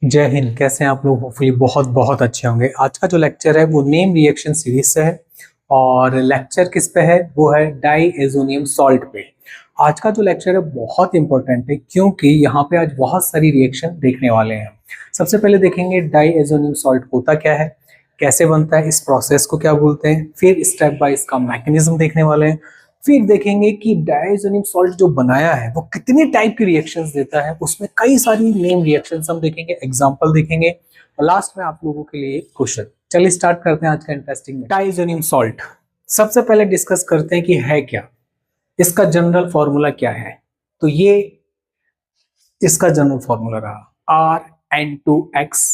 जय हिंद। कैसे हैं आप लोग? होपफुली बहुत बहुत अच्छे होंगे। आज का जो लेक्चर है वो नेम रिएक्शन सीरीज से है और लेक्चर किस पे है? वो है डाईएज़ोनियम सॉल्ट पे। आज का जो लेक्चर है बहुत इंपॉर्टेंट है क्योंकि यहाँ पे आज बहुत सारी रिएक्शन देखने वाले हैं। सबसे पहले देखेंगे डाईएज़ोनियम सॉल्ट होता क्या है, कैसे बनता है, इस प्रोसेस को क्या बोलते हैं, फिर स्टेप बाय इसका मैकेनिज्म देखने वाले हैं। फिर देखेंगे कि डायज़ोनियम सॉल्ट जो बनाया है वो कितनी टाइप की रिएक्शंस देता है, उसमें कई सारी नेम रिएक्शंस हम देखेंगे, एग्जांपल देखेंगे और लास्ट में आप लोगों के लिए क्वेश्चन। चलिए स्टार्ट करते हैं आज का इंटरेस्टिंग डायज़ोनियम सॉल्ट। सबसे पहले डिस्कस करते हैं कि है क्या, इसका जनरल फॉर्मूला क्या है। तो ये इसका जनरल फॉर्मूला रहा RN2X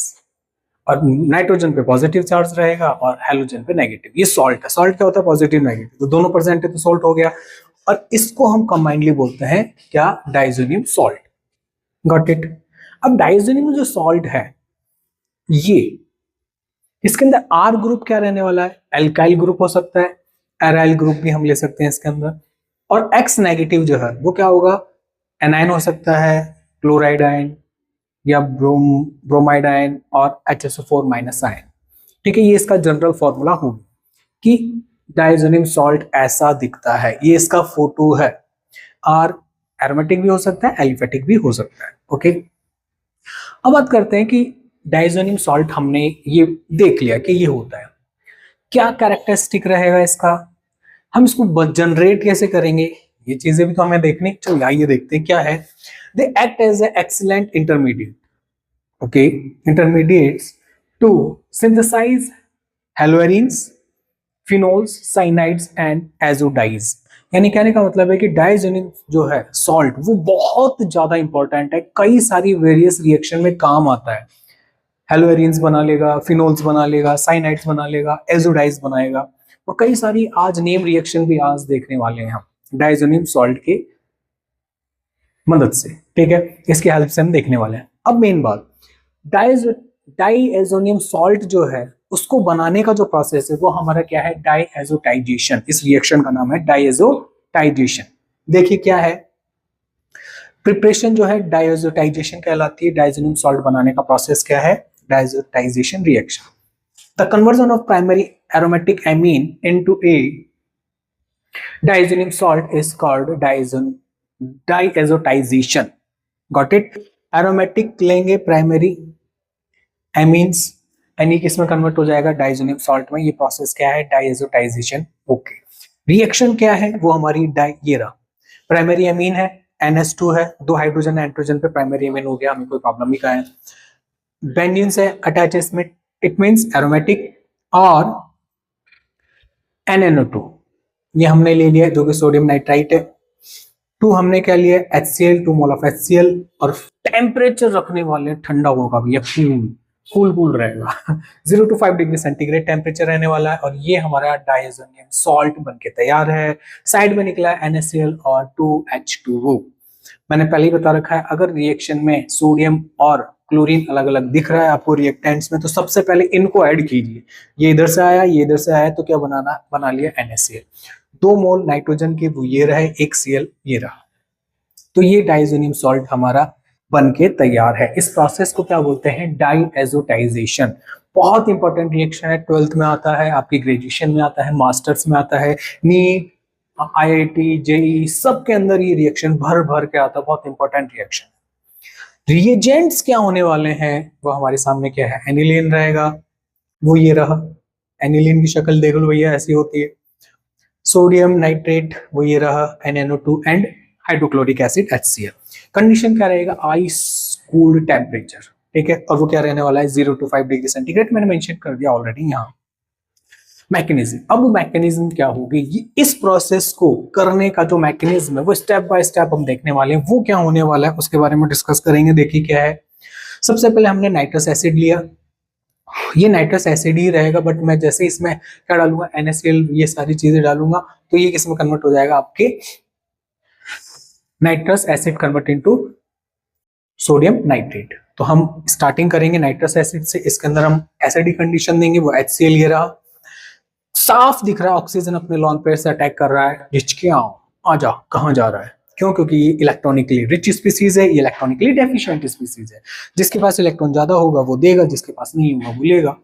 और नाइट्रोजन पे पॉजिटिव चार्ज रहेगा और हेलोजन पे नेगेटिव। ये सॉल्ट है। सॉल्ट क्या होता है? पॉजिटिव नेगेटिव, तो दोनों प्रेजेंट है तो सॉल्ट हो गया और इसको हम कंबाइनली बोलते हैं क्या? Diazonium salt. Got it. अब डायज़ोनियम में जो सॉल्ट है ये, इसके अंदर आर ग्रुप क्या रहने वाला है? एल्काइल ग्रुप हो सकता है, एराइल ग्रुप भी हम ले सकते हैं इसके अंदर। और एक्स नेगेटिव जो है वो क्या होगा? एनाइन हो सकता है, क्लोराइड आयन या ब्रोमाइड आयन और HSO4 माइनस आयन। ठीक है, ये इसका जनरल फॉर्मूला होगा कि डायज़ोनियम सॉल्ट ऐसा दिखता है। ये इसका फोटो है। आर एरोमेटिक भी हो सकता है, एलिफेटिक भी हो सकता है। ओके, अब बात करते हैं कि डायज़ोनियम सॉल्ट हमने ये देख लिया कि ये होता है, क्या कैरेक्टरिस्टिक रहेगा इसका, हम इसको जनरेट कैसे करेंगे, ये चीजें भी तो हमें देखनी। चलिए आइए देखते हैं क्या है। They act as a excellent intermediate, okay, intermediates to synthesize haloarenes, phenols, cyanides and azo dyes. यानी कहने का मतलब है कि डायज़ोनियम जो है सॉल्ट वो बहुत ज्यादा इंपॉर्टेंट है, कई सारी वेरियस रिएक्शन में काम आता है। हेलोएरिन्स बना लेगा, फिनोल्स बना लेगा, साइनाइड्स बना लेगा, एजोडाइज बनाएगा और कई सारी आज नेम रिएक्शन भी आज देखने वाले हैं हम डायज़ोनियम सॉल्ट के मदद से। ठीक है, इसके हेल्प से हम देखने वाले हैं। अब मेन बात, डायज़ोनियम सॉल्ट जो है उसको बनाने का जो प्रोसेस है वो हमारा क्या है? डायएजोटाइजेशन। इस रिएक्शन का नाम है डायएजोटाइजेशन। देखिए क्या है, प्रिपरेशन जो है डायएजोटाइजेशन कहलाती है। डायज़ोनियम सॉल्ट बनाने का प्रोसेस क्या है? Diazotization reaction. The conversion of primary aromatic amine into a diazonium salt is called diazotization. Got it. Aromatic लेंगे प्राइमरी एमीन्स, एनी किस में कन्वर्ट हो जाएगा? डायज़ोनियम सॉल्ट में। ये प्रोसेस क्या है? डायएजोटाइजेशन। ओके, रिएक्शन क्या है? वो हमारी ये रहा, प्राइमरी एमीन है, NH2 है, दो हाइड्रोजन नाइट्रोजन पे प्राइमरी एमीन हो गया, हमें कोई प्रॉब्लम नहीं का है। बेंजीन से अटैच इसमें, इट मींस एरोमेटिक। और NNO2 ये हमने ले लिया जो कि सोडियम नाइट्राइट है। 2 हमने क्या लिया? HCl, 2 mole of HCl। और टेम्परेचर रखने वाले ठंडा होगा भैया, कूल रहेगा 0 to 5 डिग्री सेंटीग्रेड टेम्परेचर रहने वाला है और ये हमारा डायज़ोनियम सॉल्ट बनके तैयार है। साइड में निकला है NaCl और 2H2O। मैंने पहले ही बता रखा है, अगर रिएक्शन में सोडियम और क्लोरीन अलग अलग दिख रहा है आपको रिएक्टेंट्स में, तो सबसे पहले इनको ऐड कीजिए। ये इधर से आया, ये इधर से आया, तो क्या बना लिया? NaCl। 2 मोल नाइट्रोजन के वो ये रहे, 1 Cl ये रहा, तो ये डायज़ोनियम सॉल्ट हमारा बन के तैयार है। इस प्रोसेस को क्या बोलते हैं? डायएजोटाइजेशन। बहुत इंपॉर्टेंट रिएक्शन है, 12th में आता है, आपकी ग्रेजुएशन में आता है, मास्टर्स में आता है, नीट, IIT, JEE सब के अंदर ये रिएक्शन भर भर के आता है। बहुत इंपॉर्टेंट रिएक्शन। रिएजेंट्स क्या होने वाले हैं वो हमारे सामने क्या है? एनिलीन रहेगा, वो ये रहा, एनिलीन की शक्ल देख लो भैया ऐसी होती है। सोडियम नाइट्रेट वो ये रहा, NNO2 and hydrochloric acid HCl। Condition क्या रहेगा? Ice cooled temperature. ठीक है, और वो क्या रहने वाला है? 0 to 5 डिग्री सेंटीग्रेड। मैंने मेंशन कर दिया ऑलरेडी यहाँ। मैकेनिज्म, अब मैकेनिज्म क्या होगी? इस प्रोसेस को करने का जो मैकेनिज्म है वो स्टेप बाय स्टेप हम देखने वाले हैं। वो क्या होने वाला है उसके बारे में डिस्कस करेंगे। देखिए क्या है, सबसे पहले हमने नाइट्रस एसिड लिया, ये नाइट्रस एसिड ही रहेगा, बट मैं जैसे इसमें क्या डालूंगा? NaCl, ये सारी चीजें डालूंगा, तो ये किस में कन्वर्ट हो जाएगा? आपके nitrous acid convert into sodium nitrate. तो हम स्टार्टिंग करेंगे नाइट्रस एसिड से, इसके अंदर हम एसिडिक कंडीशन देंगे, वो HCl ये रहा। साफ दिख रहा है ऑक्सीजन अपने लॉन पेयर से अटैक कर रहा है, हिचके आओ, आजा, कहां जा रहा है? क्यों? क्योंकि ये इलेक्ट्रॉनिकली रिच स्पीसीज है, ये इलेक्ट्रॉनिकली डेफिशिएंट स्पीसीज है। जिसके पास इलेक्ट्रॉन ज्यादा होगा वो देगा, जिसके पास नहीं होगा वो लेगा।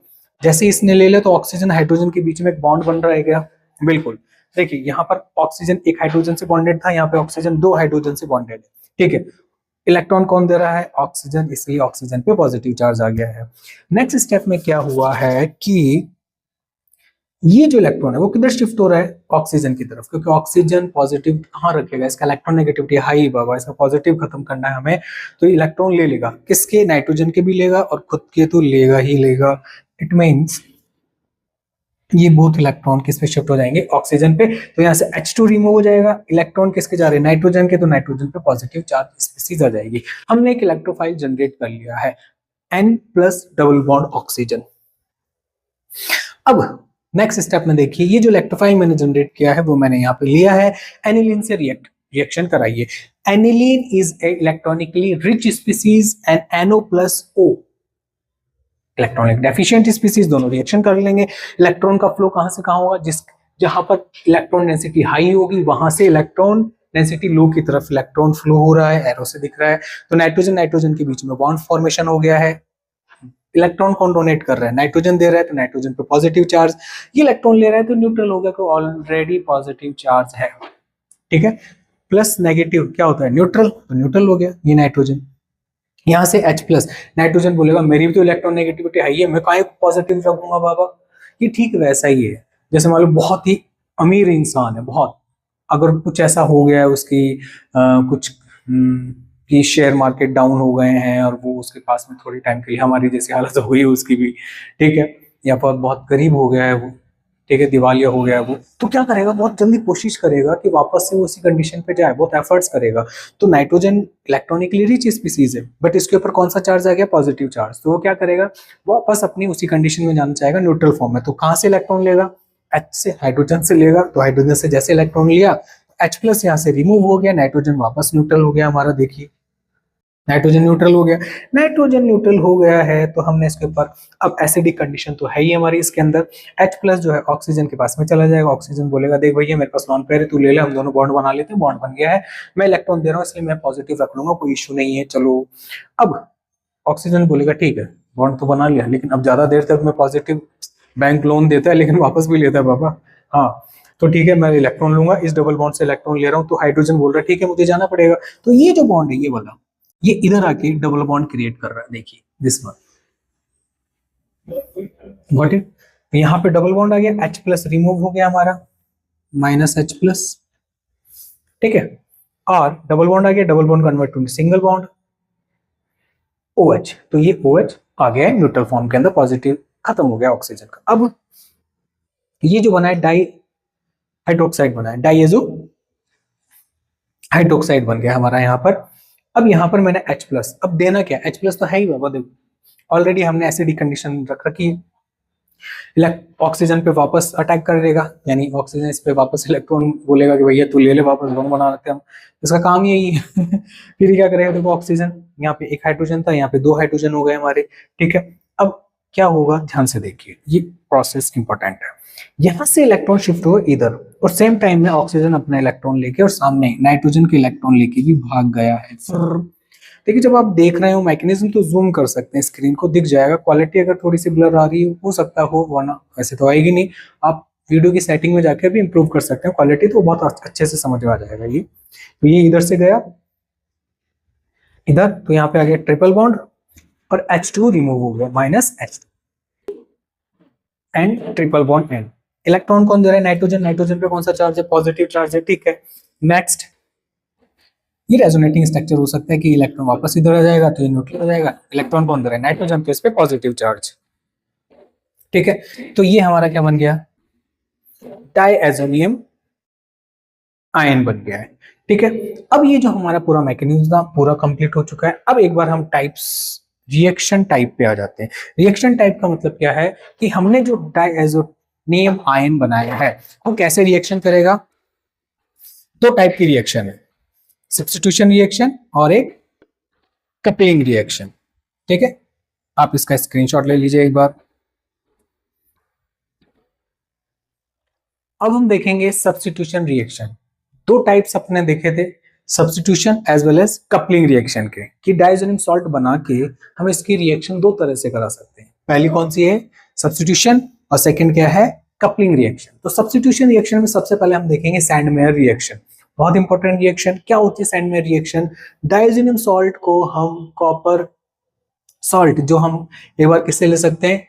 जैसे इसने ले लिया तो ऑक्सीजन हाइड्रोजन के बीच में एक बॉन्ड बन रहा है क्या? बिल्कुल। देखिए यहाँ पर ऑक्सीजन एक हाइड्रोजन से बॉन्डेड था, यहाँ पे ऑक्सीजन दो हाइड्रोजन से बॉन्डेड है। ठीक है, इलेक्ट्रॉन कौन दे रहा है? ऑक्सीजन, इसलिए ऑक्सीजन पे पॉजिटिव चार्ज आ गया है। नेक्स्ट स्टेप में क्या हुआ है कि ये जो इलेक्ट्रॉन है वो किधर शिफ्ट हो रहा है? ऑक्सीजन की तरफ, क्योंकि ऑक्सीजन पॉजिटिव कहाँ रखेगा? इसका इलेक्ट्रॉन नेगेटिविटी हाई बाबा, इसका पॉजिटिव खत्म करना है हमें, तो इलेक्ट्रॉन ले लेगा। किसके? नाइट्रोजन के भी लेगा और खुद के तो लेगा ही लेगा। इट मीन्स ये बोथ इलेक्ट्रॉन किस पे शिफ्ट हो जाएंगे? ऑक्सीजन पे। तो यहाँ से H2 रिमूव हो जाएगा, इलेक्ट्रॉन किसके जा रहे हैं? नाइट्रोजन के, तो नाइट्रोजन पे पॉजिटिव चार्ज स्पीसीज आ जाएगी। हमने एक इलेक्ट्रोफाइल जनरेट कर लिया है, N plus double bond oxygen. अब नेक्स्ट स्टेप में देखिए, ये जो इलेक्ट्रोफाइल मैंने जनरेट किया है वो मैंने यहाँ पे लिया है, एनिलीन से रिएक्शन कराइए। Aniline is a electronically rich species and NO plus O electronic deficient species, दोनों रिएक्शन कर लेंगे। इलेक्ट्रॉन का फ्लो कहां से कहां होगा? जहां पर इलेक्ट्रॉन डेंसिटी हाई होगी वहां से इलेक्ट्रॉन डेंसिटी लो की तरफ इलेक्ट्रॉन फ्लो हो रहा है, एरो से दिख रहा है। तो नाइट्रोजन नाइट्रोजन के बीच में बॉन्ड फॉर्मेशन हो गया है। इलेक्ट्रॉन कौन डोनेट कर रहा है? नाइट्रोजन दे रहा है, तो नाइट्रोजन पे पॉजिटिव चार्ज। ये इलेक्ट्रॉन ले रहा है तो न्यूट्रल हो गया, तो ऑलरेडी पॉजिटिव चार्ज है। ठीक है, प्लस नेगेटिव क्या होता है? न्यूट्रल, तो न्यूट्रल हो गया ये नाइट्रोजन। यहाँ से H प्लस, नाइट्रोजन बोलेगा मेरी भी तो इलेक्ट्रॉन नेगेटिविटी हाई है, मैं काहे पॉजिटिव रखूंगा बाबा? ये ठीक वैसा ही है, जैसे मान लो बहुत ही अमीर इंसान है, बहुत, अगर कुछ ऐसा हो गया है उसकी कुछ कि शेयर मार्केट डाउन हो गए हैं और वो उसके पास में थोड़ी टाइम के लिए हमारी जैसी हालत हुई है उसकी भी, ठीक है, या पर बहुत गरीब हो गया है वो, ठीक है, दिवालिया हो गया है वो, तो क्या करेगा? बहुत जल्दी कोशिश करेगा कि वापस से वो उसी कंडीशन पे जाए, बहुत एफर्ट्स करेगा। तो नाइट्रोजन इलेक्ट्रॉनिकली रिच स्पीसीज है, बट इसके ऊपर कौन सा चार्ज आ गया? Positive charge. तो वो क्या करेगा? वापस अपनी उसी कंडीशन में जाना चाहेगा, न्यूट्रल फॉर्म में। तो कहाँ से इलेक्ट्रॉन लेगा? H से, हाइड्रोजन से लेगा। तो हाइड्रोजन से जैसे इलेक्ट्रॉन लिया, H प्लस यहाँ से रिमूव हो गया, नाइट्रोजन वापस न्यूट्रल हो गया हमारा। देखिए नाइट्रोजन न्यूट्रल हो गया। नाइट्रोजन न्यूट्रल हो गया है तो हमने इसके ऊपर, अब एसिडिक कंडीशन तो है ही हमारी इसके अंदर, H प्लस जो है ऑक्सीजन के पास में चला जाएगा। ऑक्सीजन बोलेगा देख भैया मेरे पास लॉन पेयर है, तू ले ले, हम दोनों बॉन्ड बना लेते हैं, बॉन्ड बन गया है, मैं इलेक्ट्रॉन दे रहा हूँ इसलिए मैं पॉजिटिव रख लूंगा, कोई इशू नहीं है, चलो। अब ऑक्सीजन बोलेगा ठीक है बॉन्ड तो बना लिया, लेकिन अब ज्यादा देर तक मैं पॉजिटिव, बैंक लोन देता है लेकिन वापस भी लेता है बाबा, हाँ तो ठीक है मैं इलेक्ट्रॉन लूंगा, इस डबल बॉन्ड से इलेक्ट्रॉन ले रहा हूँ। तो हाइड्रोजन बोल रहा है ठीक है मुझे जाना पड़ेगा। तो ये जो बॉन्ड है ये वाला, ये इधर आके डबल बॉन्ड क्रिएट कर रहा है, देखिए दिस वन, गॉट इट। यहाँ पे डबल बॉन्ड आ गया, H प्लस रिमूव हो गया हमारा, माइनस H प्लस, ठीक है, और डबल बॉन्ड आ गया, double bond convert to single bond OH। तो ये OH आ गया है न्यूट्रल फॉर्म के अंदर, पॉजिटिव खत्म हो गया ऑक्सीजन का। अब ये जो बना है डाई हाइड्रोक्साइड बना है, डाइएजो हाइड्रोक्साइड बन गया हमारा यहाँ पर। अब यहाँ पर मैंने H प्लस, अब देना क्या? H प्लस तो है ही बाबा, देखो ऑलरेडी हमने एसिडिक कंडीशन रख रखी है, ऑक्सीजन पे वापस अटैक कर देगा, यानी ऑक्सीजन इस पे वापस इलेक्ट्रॉन बोलेगा कि भैया तू ले ले वापस, बम बना लेते हम, इसका काम यही है। फिर क्या करेगा? देखो ऑक्सीजन यहाँ पे एक हाइड्रोजन था, यहाँ पे दो हाइड्रोजन हो गए हमारे, ठीक है। अब क्या होगा ध्यान से देखिए, ये प्रोसेस इंपॉर्टेंट है। यहाँ से इलेक्ट्रॉन शिफ्ट हो इधर, और सेम टाइम में ऑक्सीजन अपना इलेक्ट्रॉन लेके और सामने नाइट्रोजन के इलेक्ट्रॉन लेके भी भाग गया है। देखिए जब आप देख रहे हो मैकेनिज्म तो जूम कर सकते हैं, स्क्रीन को दिख जाएगा, क्वालिटी अगर थोड़ी सी ब्लर आ रही हो सकता हो, वरना वैसे तो आएगी नहीं। आप वीडियो की सेटिंग में जाकर भी इंप्रूव कर सकते हैं क्वालिटी, तो बहुत अच्छे से समझ में आ जाएगा ये। तो ये इधर से गया इधर, तो यहाँ पे आ गया ट्रिपल बॉन्ड और H2 रिमूव हो गया, minus H and triple bond and. Electron कौन दे रहा है? नाइट्रोजन, नाइट्रोजन पे कौन सा चार्ज है? पॉजिटिव चार्ज है, ठीक है। नेक्स्ट ये रेजोनेटिंग स्ट्रक्चर हो सकता है कि इलेक्ट्रॉन वापस इधर आ जाएगा तो ये न्यूट्रल हो जाएगा, इलेक्ट्रॉन कौन दे रहा है? नाइट्रोजन, तो इस पे पॉजिटिव चार्ज, ठीक है। तो ये हमारा क्या बन गया? डाइएजोनियम आयन बन गया है, ठीक है। अब ये जो हमारा पूरा मैकेनिज्म था पूरा कंप्लीट हो चुका है। अब एक बार हम टाइप्स, रिएक्शन टाइप पे आ जाते हैं। रिएक्शन टाइप का मतलब क्या है कि हमने जो डाइएजोनियम आयन बनाया है वो कैसे रिएक्शन करेगा? दो टाइप की रिएक्शन है, सब्स्टिट्यूशन रिएक्शन और एक कपलिंग रिएक्शन, ठीक है। आप इसका स्क्रीनशॉट ले लीजिए एक बार। अब हम देखेंगे सब्स्टिट्यूशन रिएक्शन। दो टाइप्स अपने देखे थे, substitution as well as coupling reaction के, कि डाइजोनियम सॉल्ट बना के हम इसकी रिएक्शन दो तरह से करा सकते हैं। पहली कौन सी है? सब्स्टिट्यूशन, और सेकंड क्या है? Coupling reaction. तो सब्स्टिट्यूशन रिएक्शन में सबसे पहले हम देखेंगे सैंडमेयर रिएक्शन। बहुत इंपॉर्टेंट रिएक्शन। क्या होती है सैंडमेयर रिएक्शन? डाइजोनियम सॉल्ट को हम कॉपर सॉल्ट, जो हम एक बार किससे ले सकते हैं,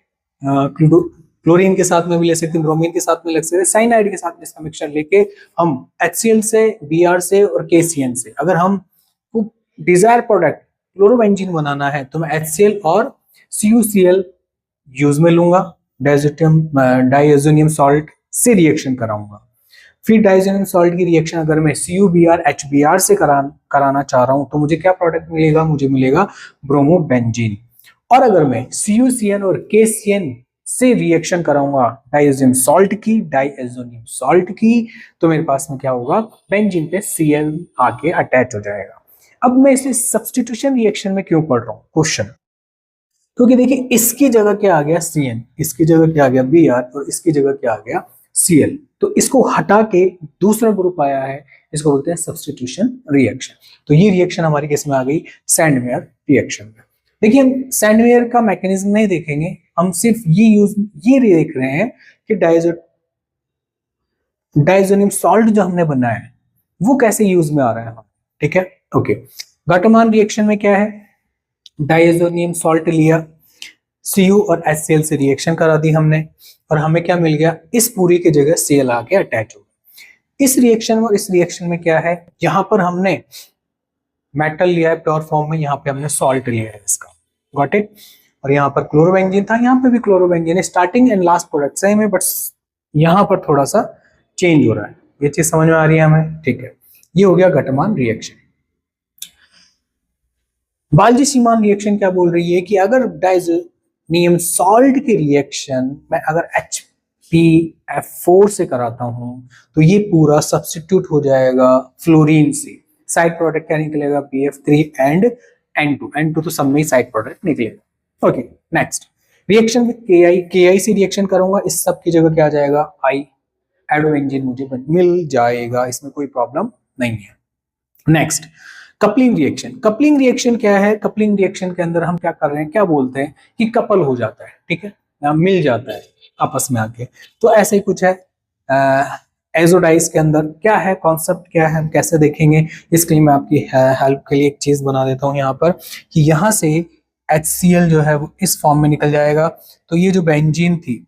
क्लोरीन के साथ में भी ले सकते हैं, ब्रोमीन के साथ में ले सकते हैं, साइनाइड के साथ में इसका मिक्सचर लेके हम HCl से, Br से और KCN से, अगर हम डिजायर प्रोडक्ट क्लोरोबेंजीन बनाना है तो मैं HCl और CuCl यूज में लूंगा, डाइएजोनियम सॉल्ट से रिएक्शन कराऊंगा। फिर डाइएजोनियम सॉल्ट की रिएक्शन अगर मैं CuBr HBr से कराना चाह रहा हूं तो मुझे क्या प्रोडक्ट मिलेगा? मुझे मिलेगा ब्रोमोबेंजीन। और अगर मैं CuCN और KCN से रिएक्शन कराऊंगा डाइएजोनियम सॉल्ट की, तो मेरे पास में क्या होगा? बेंजीन पे Cl आके अटैच हो जाएगा। अब मैं इसे सब्स्टिट्यूशन रिएक्शन में क्यों पढ़ रहा हूं? क्वेश्चन, क्योंकि देखिए इसकी जगह क्या आ गया? Cn, इसकी जगह क्या आ गया? Br, और इसकी जगह क्या आ गया? Cl। तो इसको हटा के दूसरा ग्रुप आया है, इसको बोलते हैं सब्स्टिट्यूशन रिएक्शन। तो ये रिएक्शन हमारी किस में आ गई? सैंडमेयर रिएक्शन में। देखिए हम सैंडमेयर का मैकेनिज्म नहीं देखेंगे, हम सिर्फ ये देख रहे हैं कि डाइजोनियम सॉल्ट जो हमने बनाया है वो कैसे यूज में आ रहा है। ठीक है, ओके। गाटोमान रिएक्शन में क्या है? डाइजोनियम सॉल्ट लिया, Cu और HCl से रिएक्शन करा दी हमने, और हमें क्या मिल गया? इस पूरी की जगह Cl आके अटैच हो गया। इस रिएक्शन में क्या है? यहां पर हमने मेटल लिया है प्योर फॉर्म में, यहाँ पे हमने सॉल्ट लिया है इसका, गॉट इट। और यहाँ पर क्लोरोबेंजीन था, यहाँ पे भी क्लोरोबेंजीन है। Starting and last product same है, बट यहाँ पर थोड़ा सा चेंज हो रहा है। ये चीज समझ में आ रही है हमें? ठीक है, ये हो गया गटमान रिएक्शन। बाल्जी सीमान रिएक्शन क्या बोल रही है कि अगर डाइजोनियम सॉल्ट की रिएक्शन मैं अगर HPF4 से कराता हूं तो ये पूरा सब्स्टिट्यूट हो जाएगा फ्लोरीन से। साइड प्रोडक्ट क्या निकलेगा? BF3 एंड N2 तो सब में साइड प्रोडक्ट निकलेगा। Okay, next reaction with KI से रिएक्शन करूंगा, इस सब की जगह क्या आ जाएगा? I एडोबेंजीन मुझे मिल जाएगा, इसमें कोई प्रॉब्लम नहीं है। नेक्स्ट कपलिंग रिएक्शन क्या है? कपलिंग रिएक्शन के अंदर हम क्या कर रहे हैं? क्या बोलते हैं कि कपल हो जाता है, ठीक है, मिल जाता है आपस में आके। तो ऐसे ही कुछ है एजोडाइज के अंदर। क्या है कॉन्सेप्ट, क्या है, हम कैसे देखेंगे? इसके लिए मैं आपकी हेल्प के लिए एक चीज बना देता हूँ यहाँ पर, कि यहाँ से HCl जो है वो इस फॉर्म में निकल जाएगा, तो ये जो बेंजीन थी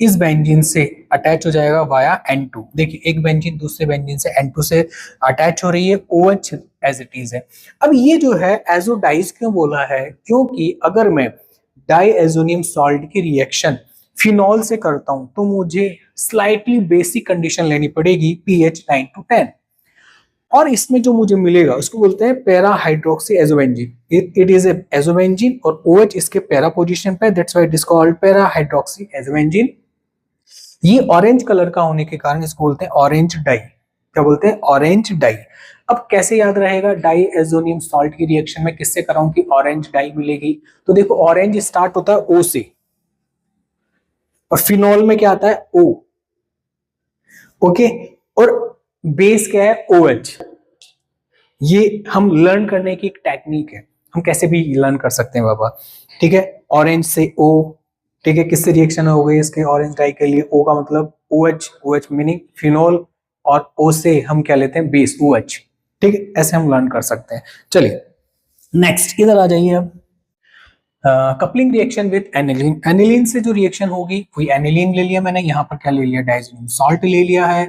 इस बेंजीन से अटैच हो जाएगा वाया N2। देखिए एक बेंजीन दूसरे बेंजीन से N2 से अटैच हो रही है, OH एज इट इज है। अब ये जो है एजोडाइज क्यों बोला है? क्योंकि अगर मैं डाइएजोनियम सॉल्ट की रिएक्शन फिनॉल से करता हूं तो मुझे स्लाइटली बेसिक कंडीशन लेनी पड़ेगी, pH 9 to 10, और इसमें जो मुझे मिलेगा उसको बोलते हैं para hydroxy azobenzene. It is azobenzene और OH इसके पैरा पोजीशन पे, that's why it is called para hydroxy azobenzene. ये ऑरेंज कलर का होने के कारण इसको बोलते हैं ऑरेंज डाई। क्या बोलते हैं? Orange dye. अब कैसे याद रहेगा? डाइएजोनियम सॉल्ट की रिएक्शन में किससे कराऊं कि ऑरेंज डाई मिलेगी? तो देखो ऑरेंज स्टार्ट होता है O से, और फिनॉल में क्या आता है? O, ओके, और बेस क्या है? OH। ये हम लर्न करने की एक टेक्निक है, हम कैसे भी लर्न कर सकते हैं बाबा, ठीक है। ऑरेंज से O, ठीक है, किससे रिएक्शन हो गई इसके? ऑरेंज डाई के लिए O का मतलब OH मीनिंग फिनॉल, और O से हम क्या लेते हैं? बेस OH, ठीक है। ऐसे हम लर्न कर सकते हैं। चलिए नेक्स्ट इधर आ जाइए। अब coupling reaction with aniline. Aniline से जो रिएक्शन होगी वही एनिलीन ले लिया मैंने, यहाँ पर क्या ले लिया? डाइजोनियम सॉल्ट ले लिया है,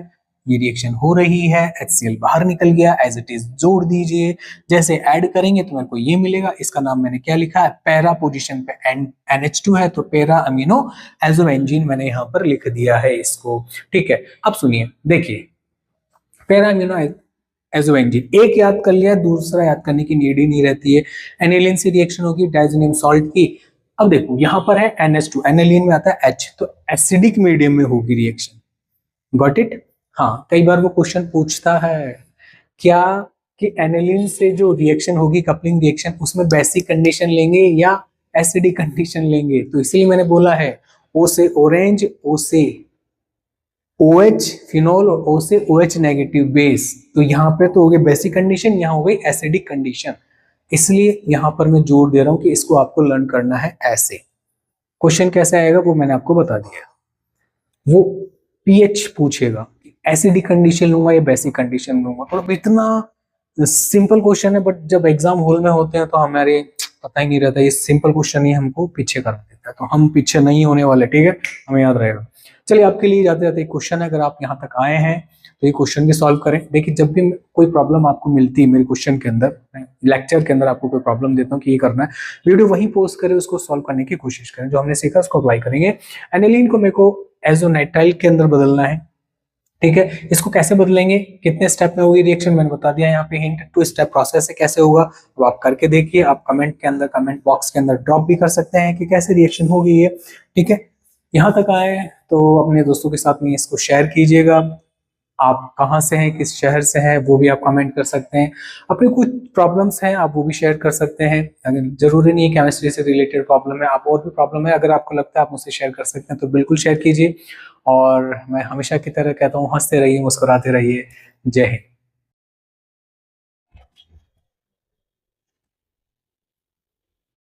ये रिएक्शन हो रही है, HCl बाहर निकल गया, एज इट इज जोड़ दीजिए। जैसे ऐड करेंगे तो मेरे को ये मिलेगा, इसका नाम मैंने क्या लिखा है? पैरा पोजीशन पे NH2 है तो पैरा अमीनो एजोबेंजीन मैंने यहाँ पर लिख दिया है इसको, ठीक है। अब सुनिए, देखिए पैरा अमीनो एजोबेंजीन एक याद कर लिया, दूसरा याद करने की नीड ही नहीं रहती है। एनिलीन से रिएक्शन होगी डाइजोनियम सॉल्ट की। अब देखो यहाँ पर है NH2, एनिलीन में आता है H, तो एसिडिक मीडियम में होगी रिएक्शन, गॉट इट। हाँ, कई बार वो क्वेश्चन पूछता है क्या कि एनिलीन से जो रिएक्शन होगी कपलिंग रिएक्शन, उसमें बेसिक कंडीशन लेंगे या एसिडिक कंडीशन लेंगे? तो इसीलिए मैंने बोला है O से ऑरेंज, O से OH फिनोल और O से OH नेगेटिव बेस, तो यहाँ पे तो हो गई बेसिक कंडीशन, यहाँ हो गई एसिडिक कंडीशन। इसलिए यहाँ पर मैं जोर दे रहा हूँ कि इसको आपको लर्न करना है ऐसे। क्वेश्चन कैसे आएगा वो मैंने आपको बता दिया। वो पीएच पूछेगा, एसिडिक कंडीशन लूंगा या बेसिक कंडीशन लूंगा, और इतना सिंपल क्वेश्चन है, बट जब एग्जाम हॉल में होते हैं तो हमारे पता ही नहीं रहता, ये सिंपल क्वेश्चन ही हमको पीछे कर देता है, तो हम पीछे नहीं होने वाले, ठीक है, हमें याद रहेगा। चलिए आपके लिए जाते जाते एक क्वेश्चन है, अगर आप यहाँ तक आए हैं तो ये क्वेश्चन भी सॉल्व करें। देखिए जब भी कोई प्रॉब्लम आपको मिलती है मेरे क्वेश्चन के अंदर, लेक्चर के अंदर आपको कोई प्रॉब्लम देता हूँ कि ये करना है, वीडियो वहीं पोस्ट करें, उसको सॉल्व करने की कोशिश करें, जो हमने सीखा उसको अप्लाई करेंगे। एनिलीन को मेरे को एजोनाइट्राइल के अंदर बदलना है, ठीक है। इसको कैसे बदलेंगे, कितने स्टेप में होगी रिएक्शन मैंने बता दिया, यहाँ पे हिंट 2 स्टेप प्रोसेस है, कैसे होगा तो आप करके देखिए। आप कमेंट के अंदर, कमेंट बॉक्स के अंदर ड्रॉप भी कर सकते हैं कि कैसे रिएक्शन होगी ये, ठीक है। यहाँ तक आए तो अपने दोस्तों के साथ में इसको शेयर कीजिएगा। आप कहाँ से हैं, किस शहर से हैं, वो भी आप कमेंट कर सकते हैं। अपनी कुछ प्रॉब्लम्स हैं आप वो भी शेयर कर सकते हैं, अगर जरूरी नहीं है केमिस्ट्री से रिलेटेड प्रॉब्लम है, आप और भी प्रॉब्लम है अगर आपको लगता है आप मुझसे शेयर कर सकते हैं तो बिल्कुल शेयर कीजिए। और मैं हमेशा की तरह कहता हूँ, हंसते रहिए, मुस्कुराते रहिए। जय हिंद।